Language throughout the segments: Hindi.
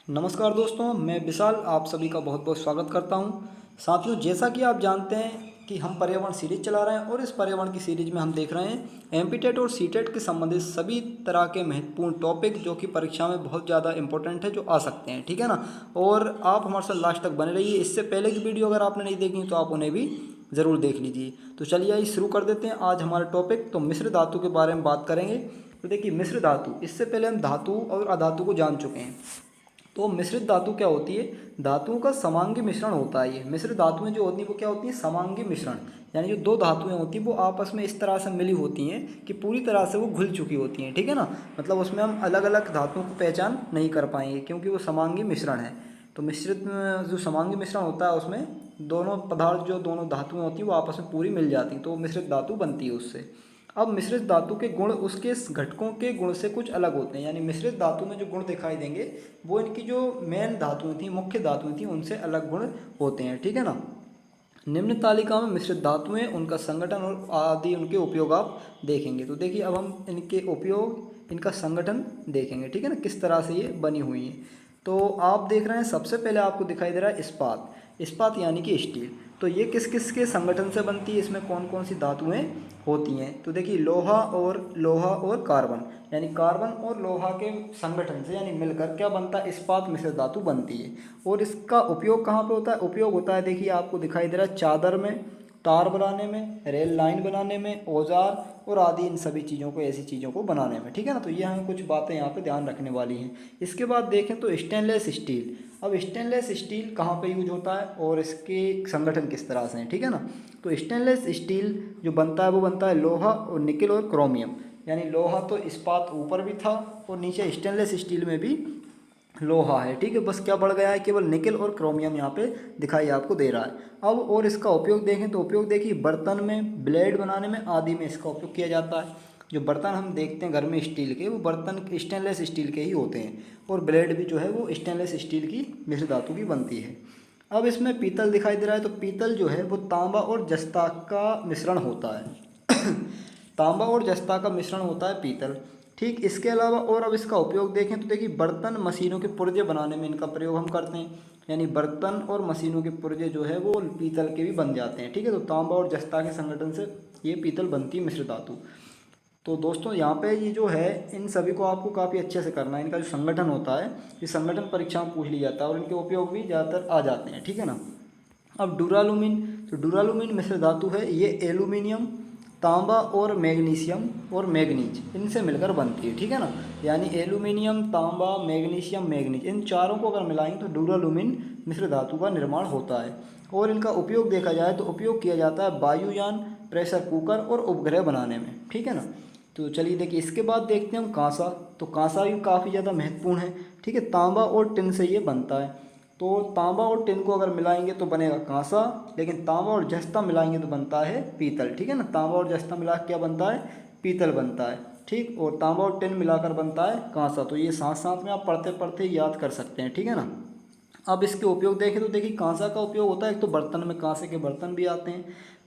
नमस्कार दोस्तों, मैं विशाल आप सभी का बहुत बहुत स्वागत करता हूं। साथियों, जैसा कि आप जानते हैं कि हम पर्यावरण सीरीज चला रहे हैं और इस पर्यावरण की सीरीज में हम देख रहे हैं एमपीटेट और सीटेट के संबंधित सभी तरह के महत्वपूर्ण टॉपिक जो कि परीक्षा में बहुत ज़्यादा इंपॉर्टेंट है, जो आ सकते हैं। ठीक है ना। और आप हमारे साथ लास्ट तक बने रहिए। इससे पहले की वीडियो अगर आपने नहीं देखी तो आप उन्हें भी ज़रूर देख लीजिए। तो चलिए आइए शुरू कर देते हैं आज हमारा टॉपिक। तो मिश्र धातु के बारे में बात करेंगे। तो देखिए, मिश्र धातु, इससे पहले हम धातु और अधातु को जान चुके हैं। तो मिश्रित धातु क्या होती है? धातुओं का समांगी मिश्रण होता है। ये मिश्रित धातुएं जो होती हैं वो क्या होती हैं? समांगी मिश्रण। यानी जो दो धातुएं होती हैं वो आपस में इस तरह से मिली होती हैं कि पूरी तरह से वो घुल चुकी होती हैं। ठीक है ना। मतलब उसमें हम अलग अलग धातुओं को पहचान नहीं कर पाएंगे क्योंकि वो समांगी मिश्रण है। तो मिश्रित में जो समांगी मिश्रण होता है उसमें दोनों पदार्थ, जो दोनों धातुएं होती हैं वो आपस में पूरी मिल जाती हैं, तो मिश्रित धातु बनती है उससे। अब मिश्रित धातु के गुण उसके घटकों के गुण से कुछ अलग होते हैं। यानी मिश्रित धातु में जो गुण दिखाई देंगे वो इनकी जो मेन धातुएं थी, मुख्य धातुएं थी, उनसे अलग गुण होते हैं। ठीक है ना। निम्न तालिका में मिश्रित धातुएं, उनका संगठन और आदि उनके उपयोग आप देखेंगे। तो देखिए, अब हम इनके उपयोग, इनका संगठन देखेंगे। ठीक है ना, किस तरह से ये बनी हुई है। तो आप देख रहे हैं, सबसे पहले आपको दिखाई दे रहा है इस्पात। इस्पात यानी कि स्टील। तो ये किस किस के संगठन से बनती है, इसमें कौन कौन सी धातुएं होती हैं? तो देखिए, लोहा और कार्बन, यानी कार्बन और लोहा के संगठन से यानी मिलकर क्या बनता है? इस्पात मिश्रित धातु बनती है। और इसका उपयोग कहाँ पे होता है? उपयोग होता है, देखिए आपको दिखाई दे रहा है, चादर में, तार बनाने में, रेल लाइन बनाने में, औजार और आदि इन सभी चीज़ों को, ऐसी चीज़ों को बनाने में। ठीक है ना। तो ये हमें कुछ बातें यहाँ पे ध्यान रखने वाली हैं। इसके बाद देखें तो स्टेनलेस स्टील। अब स्टेनलेस स्टील कहाँ पे यूज होता है और इसके संगठन किस तरह से हैं? ठीक है ना। तो स्टेनलेस स्टील जो बनता है वो बनता है लोहा और निकेल और क्रोमियम। यानी लोहा तो इस्पात ऊपर भी था और नीचे स्टेनलेस स्टील में भी लोहा है। ठीक है, बस क्या बढ़ गया है, केवल निकेल और क्रोमियम यहाँ पे दिखाई आपको दे रहा है। अब और इसका उपयोग देखें तो उपयोग देखिए, बर्तन में, ब्लेड बनाने में आदि में इसका उपयोग किया जाता है। जो बर्तन हम देखते हैं घर में स्टील के, वो बर्तन स्टेनलेस स्टील के ही होते हैं। और ब्लेड भी जो है वो स्टेनलेस स्टील की मिश्र धातु की बनती है। अब इसमें पीतल दिखाई दे रहा है। तो पीतल जो है वो तांबा और जस्ता का मिश्रण होता है। तांबा और जस्ता का मिश्रण होता है पीतल। ठीक, इसके अलावा और अब इसका उपयोग देखें तो देखिए, बर्तन मशीनों के पुर्जे बनाने में इनका प्रयोग हम करते हैं। यानी बर्तन और मशीनों के पुर्जे जो है वो पीतल के भी बन जाते हैं। ठीक है, तो तांबा और जस्ता के संगठन से ये पीतल बनती है, मिश्र धातु। तो दोस्तों, यहाँ पे ये जो है, इन सभी को आपको काफ़ी अच्छे से करना है। इनका जो संगठन होता है, ये संगठन परीक्षा में पूछ लिया जाता है और इनके उपयोग भी ज़्यादातर आ जाते हैं। ठीक है ना। अब डुरालुमिन। तो डुरालुमिन मिश्र धातु है। ये एल्यूमिनियम, तांबा और मैग्नीशियम और मैग्नीज इनसे मिलकर बनती है। ठीक है ना। यानी एल्यूमिनियम, तांबा, मैग्नीशियम, मैग्नीज, इन चारों को अगर मिलाएंगे तो डुरालुमिन मिश्र धातु का निर्माण होता है। और इनका उपयोग देखा जाए तो उपयोग किया जाता है वायुयान, प्रेशर कुकर और उपग्रह बनाने में। ठीक है ना। तो चलिए देखिए, इसके बाद देखते हैं हम कांसा। तो कांसा भी काफ़ी ज़्यादा महत्वपूर्ण है। ठीक है, तांबा और टिन से ये बनता है। तो तांबा और टिन को अगर मिलाएंगे तो बनेगा कांसा, लेकिन तांबा और जस्ता मिलाएंगे तो बनता है पीतल। ठीक है ना। तांबा और जस्ता मिला क्या बनता है? पीतल बनता है। ठीक, और तांबा और टिन मिलाकर बनता है कांसा। तो ये साथ साथ में आप पढ़ते पढ़ते याद कर सकते हैं। ठीक है ना। अब इसके उपयोग देखें तो देखिए, कांसा का उपयोग होता है, एक तो बर्तन में कांसे के बर्तन भी आते हैं,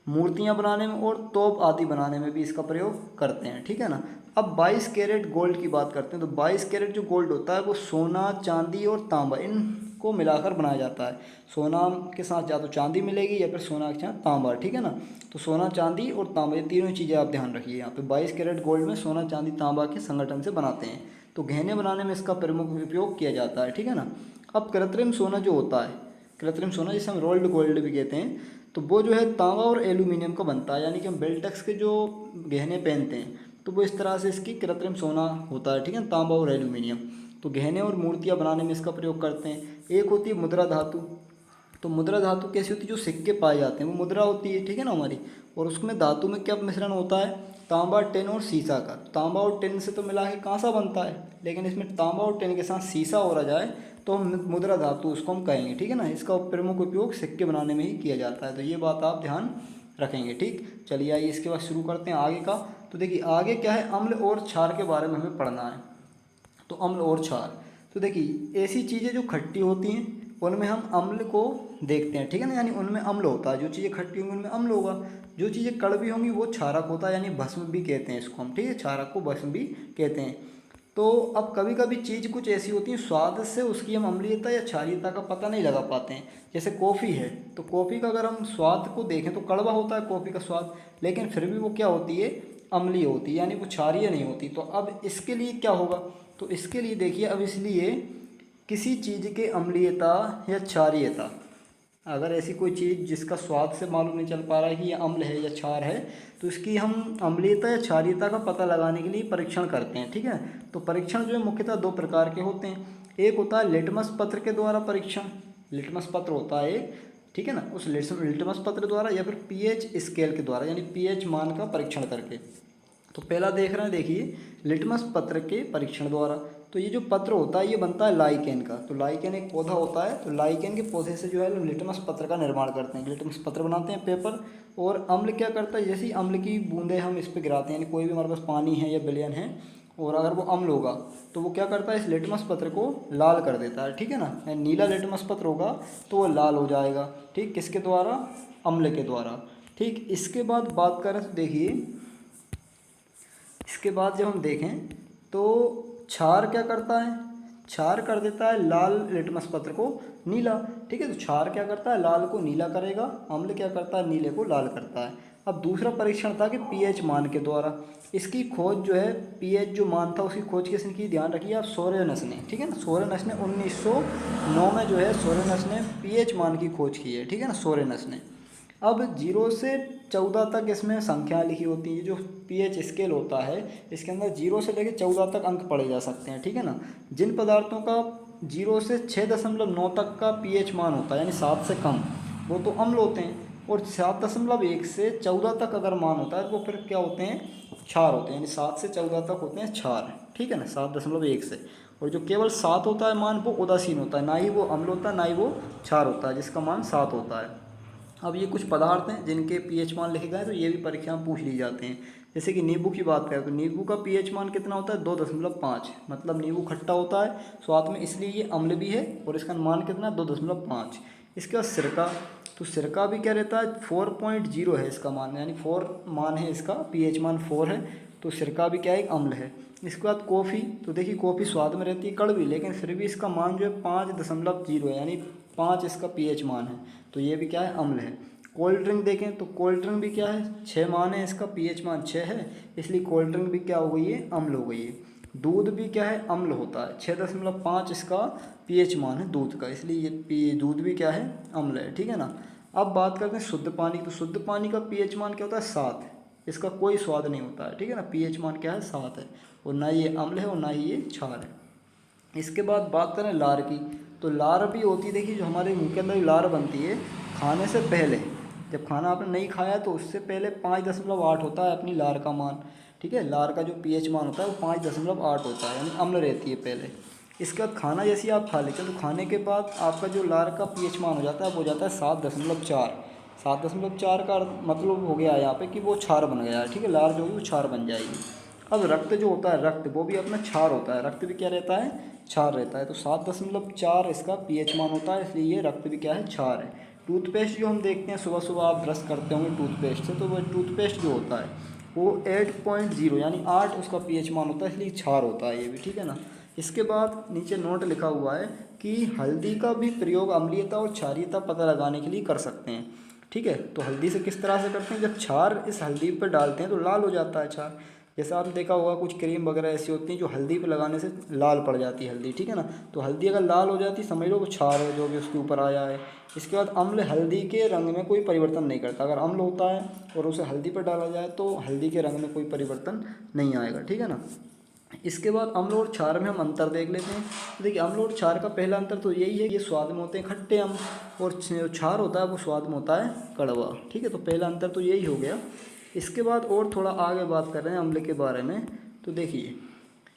मूर्तियां बनाने में और तोप आदि बनाने में भी इसका प्रयोग करते हैं। ठीक है ना। अब 22 कैरेट गोल्ड की बात करते हैं। तो 22 कैरेट जो गोल्ड होता है वो सोना, चांदी और तांबा इनको मिलाकर बनाया जाता है। सोना के साथ या तो चांदी मिलेगी या फिर सोना के साथ तांबा। ठीक है ना। तो सोना, चांदी और तांबा, ये तीनों चीज़ें आप ध्यान रखिए। यहाँ पे 22 कैरेट गोल्ड में सोना, चांदी, तांबा के संगठन से बनाते हैं। तो गहने बनाने में इसका प्रमुख उपयोग किया जाता है। ठीक है ना। अब कृत्रिम सोना जो होता है, कृत्रिम सोना जिसे हम रोल्ड गोल्ड भी कहते हैं, तो वो जो है तांबा और एल्यूमिनियम का बनता है। यानी कि हम बेल्टेक्स के जो गहने पहनते हैं तो वो इस तरह से इसकी कृत्रिम सोना होता है। ठीक है, तांबा और एल्यूमिनियम। तो गहने और मूर्तियाँ बनाने में इसका प्रयोग करते हैं। एक होती है मुद्रा धातु। तो मुद्रा धातु कैसी होती है? जो सिक्के पाए जाते हैं वो मुद्रा होती है। ठीक है ना हमारी। और उसमें धातु में क्या मिश्रण होता है? तांबा, टिन और सीसा का। तांबा और टिन से तो मिला के कांसा बनता है, लेकिन इसमें तांबा और टिन के साथ सीसा हो जाए तो हम मुद्रा धातु उसको हम कहेंगे। ठीक है ना। इसका प्रमुख उपयोग सिक्के बनाने में ही किया जाता है। तो ये बात आप ध्यान रखेंगे। ठीक, चलिए आइए इसके बाद शुरू करते हैं आगे का। तो देखिए, आगे क्या है, अम्ल और क्षार के बारे में हमें पढ़ना है। तो अम्ल और क्षार, तो देखिए ऐसी चीज़ें जो खट्टी होती हैं उनमें हम अम्ल को देखते हैं। ठीक है ना। यानी उनमें अम्ल होता है। जो चीज़ें खट्टी होंगी उनमें अम्ल होगा। जो चीज़ें कड़वी होंगी वो क्षारक होता है, यानी भस्म भी कहते हैं इसको हम। ठीक है, क्षारक को भस्म भी कहते हैं। तो अब कभी कभी चीज़ कुछ ऐसी होती है स्वाद से उसकी हम अम्लीयता या क्षारीयता का पता नहीं लगा पाते हैं। जैसे कॉफ़ी है, तो कॉफ़ी का अगर हम स्वाद को देखें तो कड़वा होता है कॉफ़ी का स्वाद, लेकिन फिर भी वो क्या होती है, अम्लीय होती है, यानी वो क्षारीय नहीं होती। तो अब इसके लिए क्या होगा, तो इसके लिए देखिए, अब इसलिए किसी चीज़ के अम्लीयता या क्षारीयता, अगर ऐसी कोई चीज़ जिसका स्वाद से मालूम नहीं चल पा रहा है कि ये अम्ल है या क्षार है, तो इसकी हम अम्लीयता या क्षारीयता का पता लगाने के लिए परीक्षण करते हैं। ठीक है, तो परीक्षण जो है मुख्यतः दो प्रकार के होते हैं। एक होता है लिटमस पत्र के द्वारा परीक्षण, लिटमस पत्र होता है एक, ठीक है ना, उस लिटमस पत्र द्वारा, या फिर पीएच स्केल के द्वारा, यानी पीएच मान का परीक्षण करके। तो पहला देख रहे हैं, देखिए लिटमस पत्र के परीक्षण द्वारा। तो ये जो पत्र होता है ये बनता है लाइकेन का। तो लाइकेन एक पौधा होता है, तो लाइकेन के पौधे से जो है लिटमस पत्र का निर्माण करते हैं, लिटमस पत्र बनाते हैं पेपर। और अम्ल क्या करता है, जैसे ही अम्ल की बूंदें हम इस पर गिराते हैं, यानी कोई भी हमारे पास पानी है या विलयन है, और अगर वो अम्ल होगा तो वो क्या करता है, इस लिटमस पत्र को लाल कर देता है। ठीक है ना, नीला लिटमस पत्र होगा तो वो लाल हो जाएगा। ठीक, किसके द्वारा, अम्ल के द्वारा। ठीक, इसके बाद बात करें तो देखिए, इसके बाद जब हम देखें तो क्षार क्या करता है, क्षार कर देता है लाल लिटमस पत्र को नीला। ठीक है, तो क्षार क्या करता है, लाल को नीला करेगा, अम्ल क्या करता है, नीले को लाल करता है। अब दूसरा परीक्षण था कि पीएच मान के द्वारा। इसकी खोज जो है, पीएच जो मान था उसकी खोज किसने की, ध्यान रखिए आप, सोरेनस ने। ठीक है ना, सोरेनस ने 1909 में जो है सोरेनस ने पीएच मान की खोज की है। ठीक है ना, सोरेनस ने। अब 0 से 14 तक इसमें संख्याएं लिखी होती हैं। जो पीएच स्केल होता है इसके अंदर 0 से लेकर 14 तक अंक पढ़े जा सकते हैं। ठीक है ना, जिन पदार्थों का 0 से 6.9 तक का पीएच मान होता है, यानी 7 से कम, वो तो अम्ल होते हैं। और 7.1 से 14 तक अगर मान होता है तो फिर क्या होते हैं, क्षार होते हैं, यानी 7 से 14 तक होते हैं क्षार। ठीक है ना, 7.1 से। और जो केवल 7 होता है मान, वो उदासीन होता है, ना ही वो अम्ल होता है ना ही वो क्षार होता है, जिसका मान 7 होता है। अब ये कुछ पदार्थ हैं जिनके पीएच मान लिखे गए हैं, तो ये भी परीक्षा में पूछ ली जाते हैं। जैसे कि नींबू की बात करें तो नींबू का पीएच मान कितना होता है, 2.5, मतलब नींबू खट्टा होता है स्वाद में, इसलिए ये अम्ल भी है, और इसका मान कितना है, 2.5। इसके बाद सिरका, तो सिरका भी क्या रहता है, 4.0 है इसका मान, यानी 4 मान है इसका, पीएच मान 4 है, तो सिरका भी क्या है, एक अम्ल है। इसके बाद कॉफ़ी, तो देखिए कॉफ़ी स्वाद में रहती है कड़वी, लेकिन फिर भी इसका मान जो है 5.0 है, यानी 5 इसका पीएच मान है, तो ये भी क्या है, अम्ल है। कोल्ड ड्रिंक देखें तो कोल्ड ड्रिंक भी क्या है, 6 मान है इसका, पीएच मान 6 है, इसलिए कोल्ड ड्रिंक भी क्या हो गई है, अम्ल हो गई है। दूध भी क्या है, अम्ल होता है, 6.5 इसका पीएच मान है दूध का, इसलिए ये दूध भी क्या है, अम्ल है। ठीक है ना। अब बात करते हैं शुद्ध पानी, तो शुद्ध पानी का पीएच मान क्या होता है, 7, इसका कोई स्वाद नहीं होता है। ठीक है ना, पीएच मान क्या है, 7 है, और ना ये अम्ल है और ना ही ये क्षार है। इसके बाद बात करें लार की, तो लार भी होती है, देखिए जो हमारे मुंह के अंदर लार बनती है खाने से पहले, जब खाना आपने नहीं खाया तो उससे पहले 5.8 होता है अपनी लार का मान। ठीक है, लार का जो पीएच मान होता है वो 5.8 होता है, यानी अम्ल रहती है पहले। इसके बाद खाना जैसे आप खा लेते हैं तो खाने के बाद आपका जो लार का पीएच मान हो जाता है वो हो जाता है 7.4। 7.4 का मतलब हो गया यहाँ पे कि वो क्षार बन गया है। ठीक है, लार जो होगी वो क्षार बन जाएगी। अब रक्त जो होता है, रक्त वो भी अपना क्षार होता है, रक्त भी क्या रहता है, क्षार रहता है। तो 7.4 इसका पीएच मान होता है, इसलिए ये रक्त भी क्या है, क्षार है। टूथपेस्ट जो हम देखते हैं, सुबह सुबह आप ब्रश करते होंगे टूथपेस्ट से, तो वो टूथपेस्ट जो होता है वो 8.0 यानी 8 उसका पीएच मान होता है, इसलिए क्षार होता है ये भी। ठीक है ना। इसके बाद नीचे नोट लिखा हुआ है कि हल्दी का भी प्रयोग अम्लीयता और क्षारीयता पता लगाने के लिए कर सकते हैं। ठीक है, तो हल्दी से किस तरह से करते हैं, जब क्षार इस हल्दी पर डालते हैं तो लाल हो जाता है क्षार। जैसे आपने देखा होगा कुछ क्रीम वगैरह ऐसी होती हैं जो हल्दी पे लगाने से लाल पड़ जाती है हल्दी। ठीक है ना, तो हल्दी अगर लाल हो जाती समझ लो वो क्षार है जो भी उसके ऊपर आया है। इसके बाद अम्ल हल्दी के रंग में कोई परिवर्तन नहीं करता, अगर अम्ल होता है और उसे हल्दी पर डाला जाए तो हल्दी के रंग में कोई परिवर्तन नहीं आएगा। ठीक है ना। इसके बाद अम्ल और क्षार में हम अंतर देख लेते हैं। तो देखिए अम्ल और क्षार का पहला अंतर तो यही है, ये स्वाद में होते हैं खट्टे अम्ल, और क्षार होता है वो स्वाद में होता है कड़वा। ठीक है, तो पहला अंतर तो यही हो गया। इसके बाद और थोड़ा आगे बात कर रहे हैं अम्ल के बारे में, तो देखिए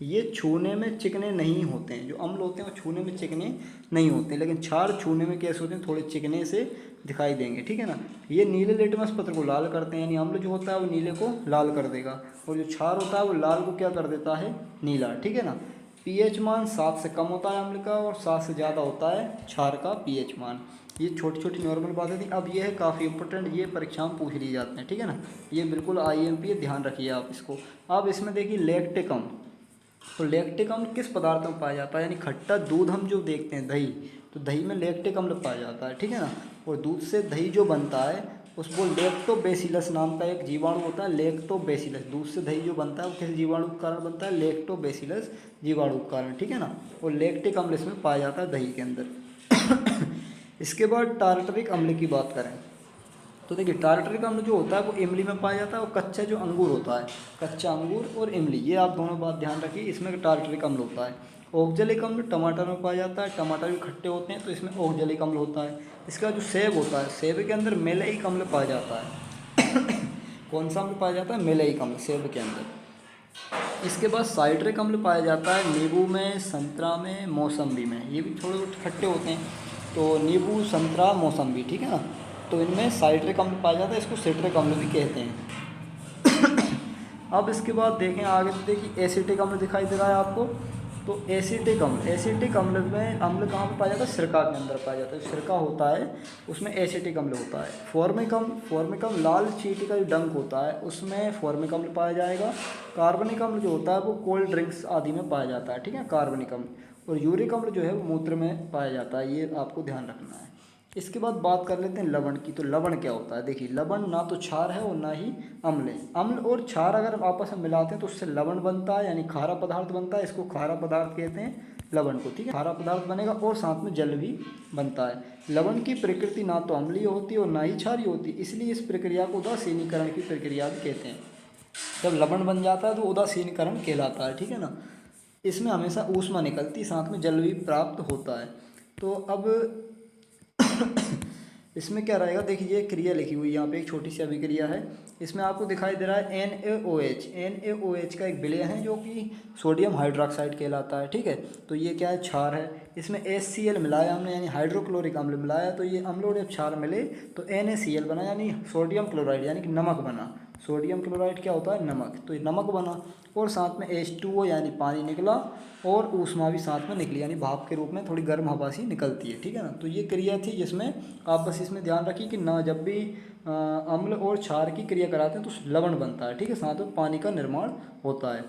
ये छूने में चिकने नहीं होते हैं, जो अम्ल होते हैं वो छूने में चिकने नहीं होते हैं, लेकिन क्षार छूने में कैसे होते हैं, थोड़े चिकने से दिखाई देंगे। ठीक है ना। ये नीले लिटमस पत्र को लाल करते हैं, यानी अम्ल जो होता है वो नीले को लाल कर देगा, और जो क्षार होता है वो लाल को क्या कर देता है, नीला। ठीक है ना। पीएच मान 7 से कम होता है अम्ल का, और 7 से ज़्यादा होता है क्षार का पीएच मान। ये छोटी छोटी नॉर्मल बातें थी। अब ये है काफ़ी इंपॉर्टेंट, ये परीक्षा में पूछ ली जाते हैं। ठीक है ना, ये बिल्कुल आईएमपी है, ध्यान रखिए आप इसको। अब इसमें देखिए लैक्टिक अम्ल, तो लैक्टिक अम्ल किस पदार्थ में पाया जाता है, यानी खट्टा दूध हम जो देखते हैं दही, तो दही में लैक्टिक अम्ल पाया जाता है, ठीक है ना। और दूध से दही जो बनता है उसको लैक्टोबैसिलस नाम का एक जीवाणु होता है, लैक्टोबैसिलस। दूध से दही जो बनता है वो किस जीवाणु के कारण बनता है, लैक्टोबैसिलस जीवाणु के कारण, ठीक है ना। और लैक्टिक अम्ल इसमें पाया जाता है दही के अंदर। इसके बाद टार्टरिक अम्ल की बात करें तो देखिए टार्टरिक अम्ल जो होता है वो इमली में पाया जाता है, और कच्चा जो अंगूर होता है, कच्चा अंगूर और इमली, ये आप दोनों बात ध्यान रखिए, इसमें टार्टरिक अम्ल होता है। ऑक्जेलिक अम्ल टमाटर में पाया जाता है, टमाटर भी खट्टे होते हैं तो इसमें ऑक्जेलिक अम्ल होता है। इसका जो सेब होता है, सेब के अंदर मेलेइक अम्ल पाया जाता है। कौन सा अम्ल पाया जाता है, मेलेइक अम्ल सेब के अंदर। इसके बाद साइट्रिक अम्ल पाया जाता है नींबू में, संतरा में, मौसम्बी में, ये भी थोड़े खट्टे होते हैं, तो नींबू, संतरा, मौसम्बी, ठीक है ना, तो इनमें साइट्रिक अम्ल पाया जाता है, इसको सिट्रिक अम्ल भी कहते हैं। अब इसके बाद देखें आगे, तो देखिए एसिटिक अम्ल दिखाई दे रहा है आपको, तो एसिटिक अम्ल में अम्ल कहाँ पर पाया जाता है, सिरका के अंदर पाया जाता है। सिरका होता है उसमें एसिटिक अम्ल होता है। फॉर्मिक अम्ल लाल चींटी का जो डंक होता है उसमें फॉर्मिक अम्ल पाया जाएगा। कार्बनिक अम्ल जो होता है वो कोल्ड ड्रिंक्स आदि में पाया जाता है, ठीक है, कार्बनिक अम्ल। और यूरिक अम्ल जो है वो मूत्र में पाया जाता है, ये आपको ध्यान रखना है। इसके बाद बात कर लेते हैं लवण की। तो लवण क्या होता है, देखिए लवण ना तो क्षार है और ना ही अम्ल है। अम्ल और क्षार अगर आपस में मिलाते हैं तो उससे लवण बनता है, यानी खारा पदार्थ बनता है, इसको खारा पदार्थ कहते हैं लवण को, ठीक है। खारा पदार्थ बनेगा और साथ में जल भी बनता है। लवण की प्रकृति ना तो अम्लीय होती है और ना ही क्षारीय होती, इसलिए इस प्रक्रिया को उदासीनीकरण की प्रक्रिया भी कहते हैं। जब लवण बन जाता है तो उदासीनीकरण कहलाता है, ठीक है ना। इसमें हमेशा ऊष्मा निकलती, साथ में जल भी प्राप्त होता है। तो अब इसमें क्या रहेगा, देखिए ये क्रिया लिखी हुई है यहाँ पे, एक छोटी सी अभिक्रिया है। इसमें आपको दिखाई दे रहा है NaOH का एक विलय है जो कि सोडियम हाइड्रोक्साइड कहलाता है, ठीक है। तो ये क्या है, क्षार है। इसमें HCl मिलाया हमने, यानी हाइड्रोक्लोरिक अम्ल मिलाया, तो ये अम्ल और क्षार मिले तो NaCl बना, यानी सोडियम क्लोराइड, यानी कि नमक बना। सोडियम क्लोराइड क्या होता है, नमक, तो ये नमक बना। और साथ में H2O यानी पानी निकला, और ऊष्मा भी साथ में निकली, यानी भाप के रूप में थोड़ी गर्म हवा सी निकलती है, ठीक है ना। तो ये क्रिया थी जिसमें आप बस इसमें ध्यान रखिए कि ना जब भी अम्ल और क्षार की क्रिया कराते हैं तो लवण बनता है, ठीक है, साथ में पानी का निर्माण होता है।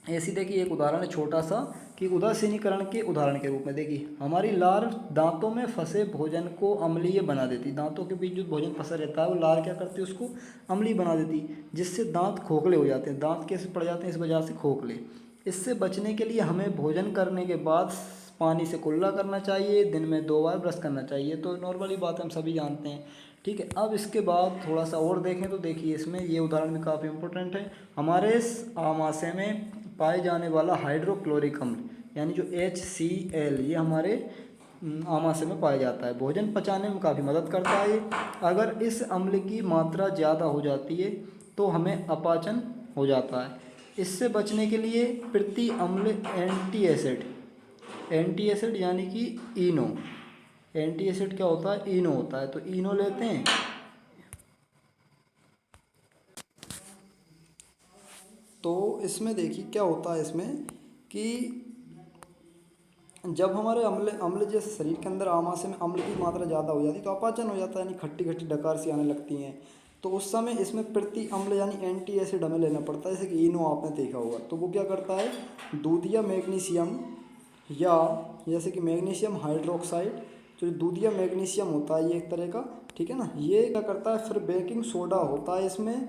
ऐसी देखिए एक उदाहरण है छोटा सा कि उदासीनीकरण के उदाहरण के रूप में देखिए हमारी लार दांतों में फंसे भोजन को अम्लीय बना देती। दांतों के बीच जो भोजन फंसा रहता है वो लार क्या करती है, उसको अम्लीय बना देती, जिससे दांत खोखले हो जाते हैं। दांत कैसे पड़ जाते हैं, इस वजह से खोखले। इससे बचने के लिए हमें भोजन करने के बाद पानी से कुल्ला करना चाहिए, दिन में 2 बार ब्रश करना चाहिए, तो नॉर्मली बात हम सभी जानते हैं, ठीक है। अब इसके बाद थोड़ा सा और देखें तो देखिए इसमें ये उदाहरण भी काफ़ी इंपॉर्टेंट है। हमारे आमाशय में पाए जाने वाला हाइड्रोक्लोरिक अम्ल यानी जो HCl, ये हमारे आमाशय में पाया जाता है। भोजन पचाने में काफ़ी मदद करता है। अगर इस अम्ल की मात्रा ज़्यादा हो जाती है तो हमें अपाचन हो जाता है। इससे बचने के लिए प्रति अम्ल एंटी एसिड यानी कि इनो, एंटी एसिड क्या होता है, इनो होता है, तो इनो लेते हैं। तो इसमें देखिए क्या होता है इसमें कि जब हमारे अम्ल जैसे शरीर के अंदर आमाशय में अम्ल की मात्रा ज़्यादा हो जाती है तो अपाचन हो जाता है, यानी खट्टी खट्टी डकार सी आने लगती हैं। तो उस समय इसमें प्रति अम्ल यानी एंटी एसिड हमें लेना पड़ता है, जैसे कि इनो आपने देखा होगा। तो वो क्या करता है, दूध या मैग्नीशियम, या जैसे कि मैग्नीशियम हाइड्रोक्साइड, जो दूध या मैग्नीशियम होता है ये एक तरह का, ठीक है ना, ये क्या करता है, फिर बेकिंग सोडा होता है इसमें,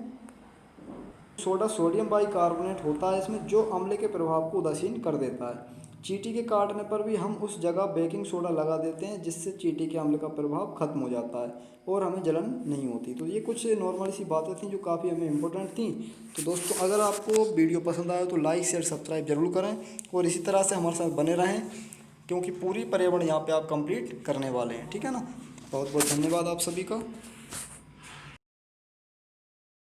सोडा सोडियम बाइकार्बोनेट होता है इसमें, जो अम्ल के प्रभाव को उदासीन कर देता है। चींटी के काटने पर भी हम उस जगह बेकिंग सोडा लगा देते हैं, जिससे चींटी के अम्ल का प्रभाव खत्म हो जाता है और हमें जलन नहीं होती। तो ये कुछ नॉर्मली सी बातें थी जो काफ़ी हमें इम्पोर्टेंट थी। तो दोस्तों अगर आपको वीडियो पसंद आया तो लाइक शेयर सब्सक्राइब जरूर करें और इसी तरह से हमारे साथ बने रहें, क्योंकि पूरी पर्यावरण यहाँ पे आप कंप्लीट करने वाले हैं, ठीक है ना। बहुत बहुत धन्यवाद आप सभी का।